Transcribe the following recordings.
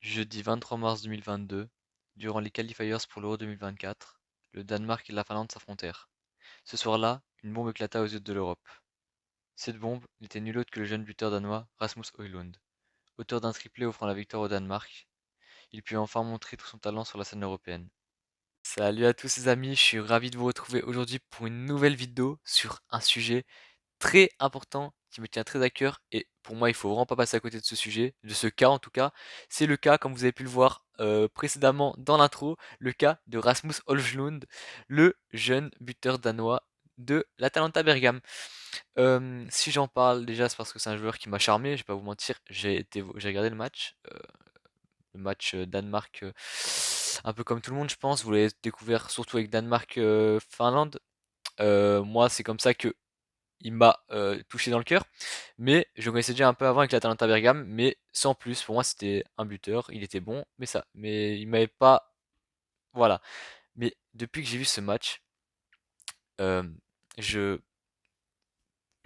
Jeudi 23 mars 2022, durant les qualifiers pour l'Euro 2024, le Danemark et la Finlande s'affrontèrent. Ce soir-là, une bombe éclata aux yeux de l'Europe. Cette bombe n'était nul autre que le jeune buteur danois Rasmus Højlund, auteur d'un triplé offrant la victoire au Danemark. Il put enfin montrer tout son talent sur la scène européenne. Salut à tous les amis, je suis ravi de vous retrouver aujourd'hui pour une nouvelle vidéo sur un sujet très important qui me tient très à cœur et pour moi il faut vraiment pas passer à côté de ce sujet, de ce cas en tout cas. C'est le cas, comme vous avez pu le voir précédemment dans l'intro, le cas de Rasmus Højlund, le jeune buteur danois de l'Atalanta Bergame. Si j'en parle déjà c'est parce que c'est un joueur qui m'a charmé, je vais pas vous mentir, j'ai regardé le match Danemark, un peu comme tout le monde je pense, vous l'avez découvert surtout avec Danemark-Finlande. Moi c'est comme ça que il m'a touché dans le cœur, mais je le connaissais déjà un peu avant avec l'Atalanta Bergame, mais sans plus. Pour moi, c'était un buteur, il était bon, mais il m'avait pas, voilà. Mais depuis que j'ai vu ce match, euh, je,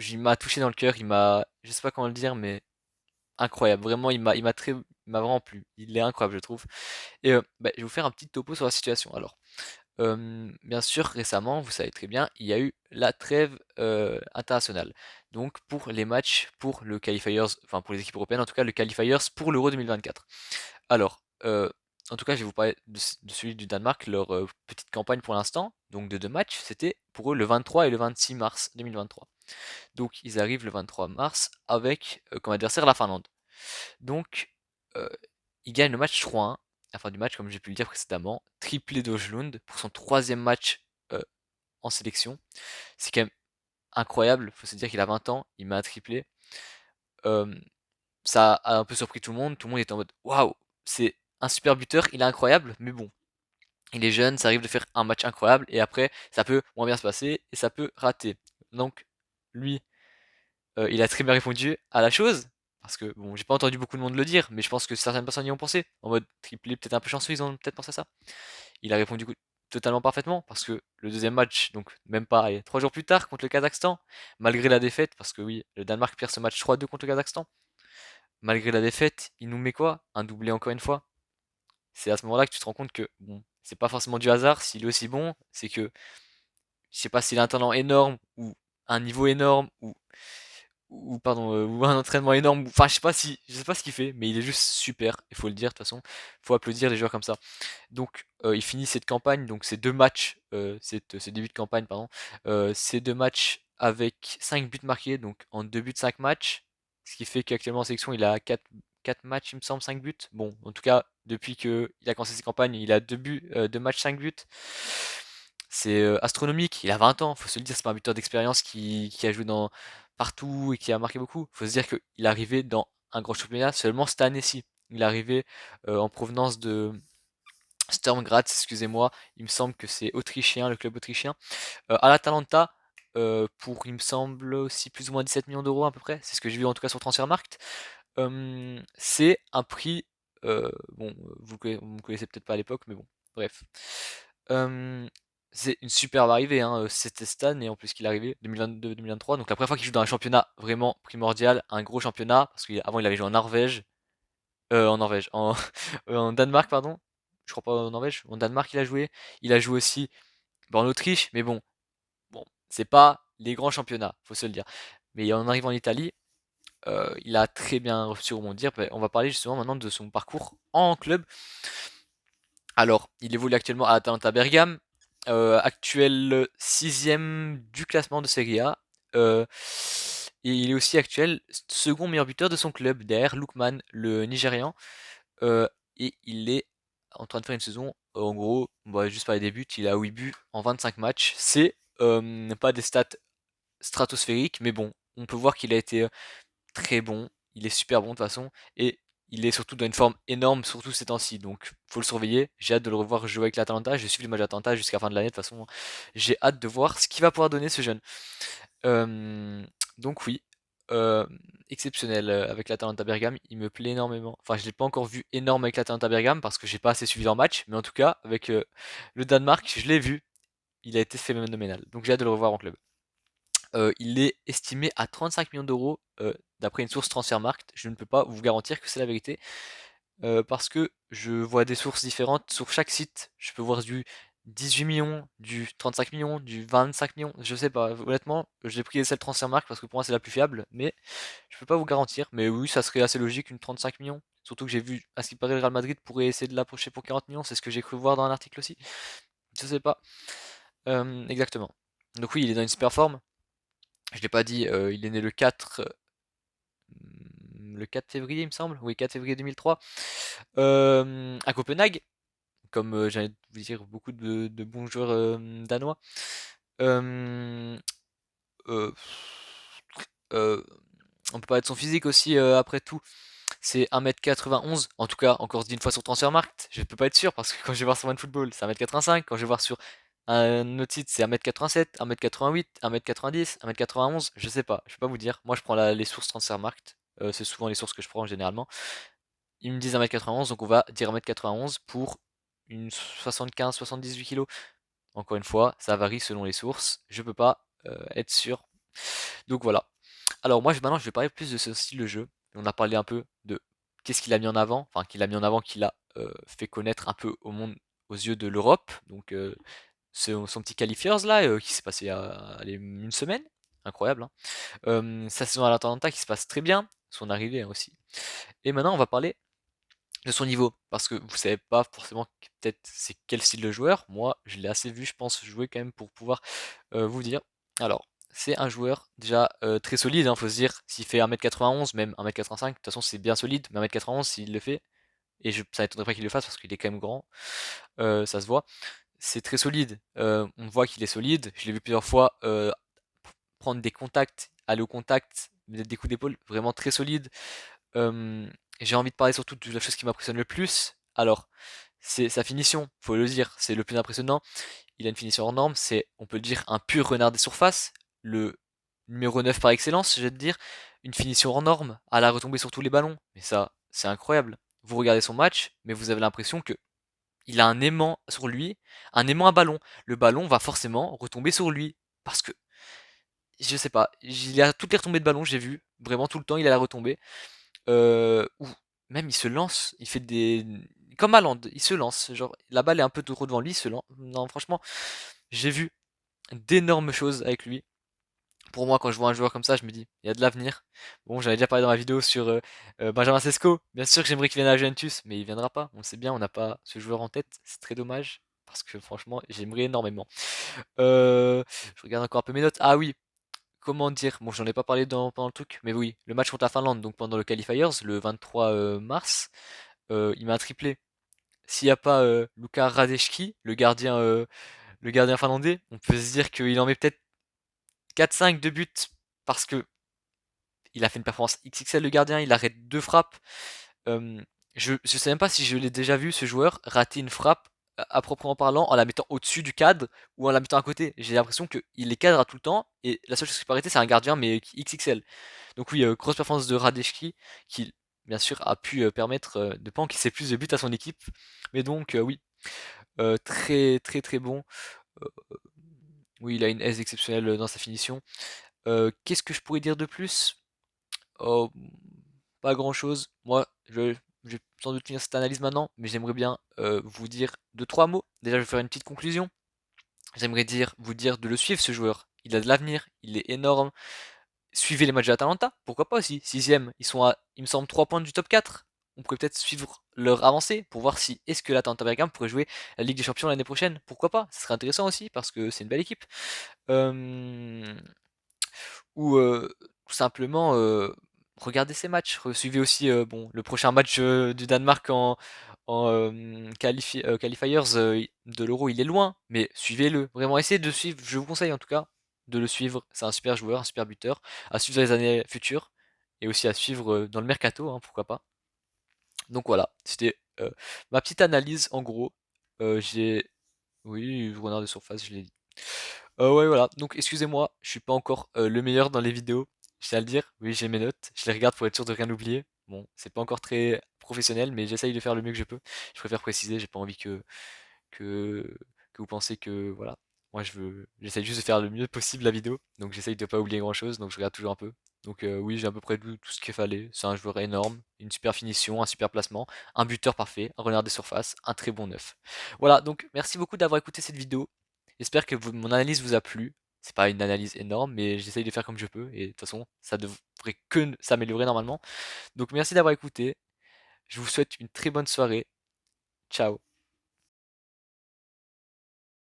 il m'a touché dans le cœur, je sais pas comment le dire, mais incroyable. Vraiment, il m'a vraiment plu. Il est incroyable, je trouve. Et bah, je vais vous faire un petit topo sur la situation. Alors. Bien sûr, récemment, vous savez très bien, il y a eu la trêve internationale. Donc pour les matchs, pour le qualifiers, enfin pour les équipes européennes, en tout cas le qualifiers pour l'Euro 2024. Alors, en tout cas, je vais vous parler de celui du Danemark, leur petite campagne pour l'instant, donc de deux matchs, c'était pour eux le 23 et le 26 mars 2023. Donc ils arrivent le 23 mars avec comme adversaire la Finlande. Donc, euh, il gagne le match 3-1. À la fin du match, comme j'ai pu le dire précédemment, triplé d'Ojlund pour son troisième match euh, en sélection. C'est quand même incroyable. Faut se dire qu'il a 20 ans, il met un triplé. Euh, Ça a un peu surpris tout le monde. Tout le monde était en mode waouh, c'est un super buteur, il est incroyable, mais bon, il est jeune, ça arrive de faire un match incroyable et après, ça peut moins bien se passer et ça peut rater. Donc, lui, il a très bien répondu à la chose. Parce que, bon, j'ai pas entendu beaucoup de monde le dire, mais je pense que certaines personnes y ont pensé. En mode triplé, peut-être un peu chanceux, ils ont peut-être pensé à ça. Il a répondu totalement parfaitement, parce que le deuxième match, donc même pas, allez, 3 jours plus tard, contre le Kazakhstan, malgré la défaite, parce que oui, le Danemark perd ce match 3-2 contre le Kazakhstan, malgré la défaite, il nous met quoi? Un doublé encore une fois. C'est à ce moment-là que tu te rends compte que, bon, c'est pas forcément du hasard, s'il est aussi bon, c'est que, je sais pas s'il a un talent énorme, ou un niveau énorme, ou un entraînement énorme, enfin je sais pas ce qu'il fait, mais il est juste super, il faut le dire de toute façon, faut applaudir les joueurs comme ça. Donc il finit cette campagne, donc ces deux matchs, ce début de campagne pardon, ces deux matchs avec 5 buts marqués, donc en 2 buts 5 matchs, ce qui fait qu'actuellement en sélection il a quatre matchs il me semble 5 buts, bon en tout cas depuis que il a commencé ses campagnes il a 2 buts, 2 matchs 5 buts, c'est astronomique, il a 20 ans, faut se le dire, c'est pas un buteur d'expérience qui a joué dans partout et qui a marqué beaucoup. Faut se dire qu'il est arrivé dans un grand championnat seulement cette année-ci. Il est arrivé en provenance de Sturm Graz, excusez-moi, il me semble que c'est autrichien, le club autrichien. À l'Atalanta, pour il me semble aussi plus ou moins 17 millions d'euros à peu près, c'est ce que j'ai vu en tout cas sur Transfermarkt. C'est un prix, bon, vous me connaissez peut-être pas à l'époque, mais bon, bref. Euh, c'est une superbe arrivée, hein, c'était cette année en plus qu'il est arrivé, 2022-2023, donc la première fois qu'il joue dans un championnat vraiment primordial, un gros championnat, parce qu'avant il avait joué en Norvège, en Danemark, pardon, je crois pas en Norvège, en Danemark il a joué aussi en Autriche, mais bon, c'est pas les grands championnats, faut se le dire. Mais en arrivant en Italie, il a très bien su rebondir. On va parler justement maintenant de son parcours en club. Alors, il évolue actuellement à Atalanta Bergame, actuel sixième du classement de Serie A. euh, et il est aussi actuel second meilleur buteur de son club, derrière Lookman, le Nigérian. Euh, et il est en train de faire une saison, en gros, on va juste parler des buts, il a 8 buts en 25 matchs. C'est pas des stats stratosphériques, mais bon, on peut voir qu'il a été très bon, il est super bon de toute façon, et il est surtout dans une forme énorme, surtout ces temps-ci, donc faut le surveiller. J'ai hâte de le revoir jouer avec l'Atalanta, je suis le match d'Atalanta jusqu'à la fin de l'année de toute façon. J'ai hâte de voir ce qu'il va pouvoir donner ce jeune. Euh, donc oui, euh, exceptionnel avec l'Atalanta Bergame, il me plaît énormément. Enfin, je l'ai pas encore vu énorme avec l'Atalanta Bergame parce que j'ai pas assez suivi leur match, mais en tout cas avec le Danemark, je l'ai vu, il a été phénoménal. Donc j'ai hâte de le revoir en club. Il est estimé à 35 millions d'euros d'après une source Transfermarkt. Je ne peux pas vous garantir que c'est la vérité. parce que je vois des sources différentes sur chaque site. Je peux voir du 18 millions, du 35 millions, du 25 millions, je sais pas. Honnêtement, j'ai pris celle Transfermarkt parce que pour moi c'est la plus fiable, mais je peux pas vous garantir. Mais oui, ça serait assez logique une 35 millions. Surtout que j'ai vu, à ce qui paraît, le Real Madrid pourrait essayer de l'approcher pour 40 millions, c'est ce que j'ai cru voir dans un article aussi. Je sais pas exactement. Donc oui, il est dans une super forme. Je l'ai pas dit, il est né le 4 février, il me semble. Oui, 4 février 2003. À Copenhague, comme j'allais vous dire beaucoup de bons joueurs danois. Euh, euh, euh, on peut parler de son physique aussi, après tout. C'est 1m91, en tout cas, encore dit une fois sur Transfermarkt, je peux pas être sûr parce que quand je vais voir sur OneFootball, c'est 1m85, quand je vais voir sur un autre site, c'est 1m87, 1m88, 1m90, 1m91, je sais pas, je peux pas vous dire. Moi, je prends les sources Transfermarkt, c'est souvent les sources que je prends généralement. Ils me disent 1m91, donc on va dire 1m91 pour une 75-78 kg. Encore une fois, ça varie selon les sources, je peux pas être sûr. Donc voilà. Alors moi maintenant je vais parler plus de ce style de jeu. On a parlé un peu de qu'est-ce qu'il a mis en avant, enfin qu'il a mis en avant, qu'il a fait connaître un peu au monde, aux yeux de l'Europe. Donc son petit qualifiers là qui s'est passé il y a allez, une semaine, incroyable. Hein. Sa saison à l'Atalanta qui se passe très bien, son arrivée hein, aussi. Et maintenant on va parler de son niveau, parce que vous savez pas forcément peut-être c'est quel style de joueur. Moi je l'ai assez vu je pense jouer quand même pour pouvoir vous dire. Alors, c'est un joueur déjà très solide, hein, faut se dire, s'il fait 1m91, même 1m85, de toute façon c'est bien solide, mais 1m91 s'il le fait, et ça m'étonnerait pas qu'il le fasse parce qu'il est quand même grand, ça se voit, c'est très solide, on voit qu'il est solide, je l'ai vu plusieurs fois prendre des contacts, aller au contact, mettre des coups d'épaule, vraiment très solide. Euh, j'ai envie de parler surtout de la chose qui m'impressionne le plus, alors, c'est sa finition, faut le dire, c'est le plus impressionnant. Il a une finition hors norme, c'est, on peut le dire, un pur renard des surfaces, le numéro 9 par excellence, je vais te dire, une finition hors norme, à la retombée sur tous les ballons, mais ça, c'est incroyable. Vous regardez son match, mais vous avez l'impression que il a un aimant sur lui, un aimant à ballon. Le ballon va forcément retomber sur lui, parce que, je sais pas, il a toutes les retombées de ballon, j'ai vu, vraiment tout le temps, il a la retombée, ou même il se lance, il fait des... Comme Haaland, il se lance, genre, la balle est un peu trop devant lui, il se lance. Non, franchement, j'ai vu d'énormes choses avec lui. Pour moi, quand je vois un joueur comme ça, je me dis, il y a de l'avenir. Bon, j'avais déjà parlé dans ma vidéo sur Benjamin Sesko. Bien sûr que j'aimerais qu'il vienne à la Juventus, mais il viendra pas. On le sait bien, on n'a pas ce joueur en tête. C'est très dommage. Parce que franchement, j'aimerais énormément. Je regarde encore un peu mes notes. Ah oui, comment dire? Bon, j'en ai pas parlé pendant le truc, mais oui, le match contre la Finlande, donc pendant le qualifiers, le 23 mars, il m'a un triplé. S'il n'y a pas Luka Radeški, le gardien finlandais, on peut se dire qu'il en met peut-être 4-5 de buts parce que il a fait une performance XXL le gardien, il arrête deux frappes. Euh, je sais même pas si je l'ai déjà vu ce joueur rater une frappe à proprement parlant en la mettant au-dessus du cadre ou en la mettant à côté. J'ai l'impression qu'il les cadre à tout le temps et la seule chose qui peut arrêter c'est un gardien mais XXL. Donc oui, grosse performance de Radeshki qui bien sûr a pu permettre de pas encaisser plus de buts à son équipe. Mais donc oui, très très très bon. Euh, oui, il a une aise exceptionnelle dans sa finition. Qu'est-ce que je pourrais dire de plus? Oh, pas grand-chose. Moi, je vais sans doute finir cette analyse maintenant, mais j'aimerais bien vous dire deux, trois mots. Déjà, je vais faire une petite conclusion. J'aimerais vous dire de le suivre, ce joueur. Il a de l'avenir, il est énorme. Suivez les matchs de l'Atalanta, pourquoi pas aussi. Sixième, ils sont à, il me semble, 3 points du top 4. On pourrait peut-être suivre leur avancée pour voir si est-ce que l'Atalanta Bergame pourrait jouer la Ligue des Champions l'année prochaine. Pourquoi pas? Ce serait intéressant aussi parce que c'est une belle équipe. Euh, ou tout simplement regardez ces matchs. Suivez aussi bon, le prochain match du Danemark en qualifiers de l'Euro, il est loin, mais suivez-le. Vraiment, essayez de suivre. Je vous conseille en tout cas de le suivre. C'est un super joueur, un super buteur, à suivre dans les années futures et aussi à suivre dans le mercato, hein, pourquoi pas. Donc voilà, c'était ma petite analyse en gros. J'ai, oui, renard de surface, je l'ai dit. Ouais, voilà. Donc, excusez-moi, je suis pas encore le meilleur dans les vidéos. Je tiens à le dire. Oui, j'ai mes notes. Je les regarde pour être sûr de rien oublier. Bon, c'est pas encore très professionnel, mais j'essaye de faire le mieux que je peux. Je préfère préciser, j'ai pas envie que, que vous pensez que, voilà. Moi, j'essaye juste de faire le mieux possible la vidéo. Donc, j'essaye de pas oublier grand-chose. Donc, je regarde toujours un peu. Donc oui, j'ai à peu près tout ce qu'il fallait. C'est un joueur énorme, une super finition, un super placement, un buteur parfait, un renard des surfaces, un très bon neuf. Voilà, donc merci beaucoup d'avoir écouté cette vidéo. J'espère que mon analyse vous a plu. C'est pas une analyse énorme, mais j'essaye de faire comme je peux. Et de toute façon, ça devrait que s'améliorer normalement. Donc merci d'avoir écouté. Je vous souhaite une très bonne soirée. Ciao.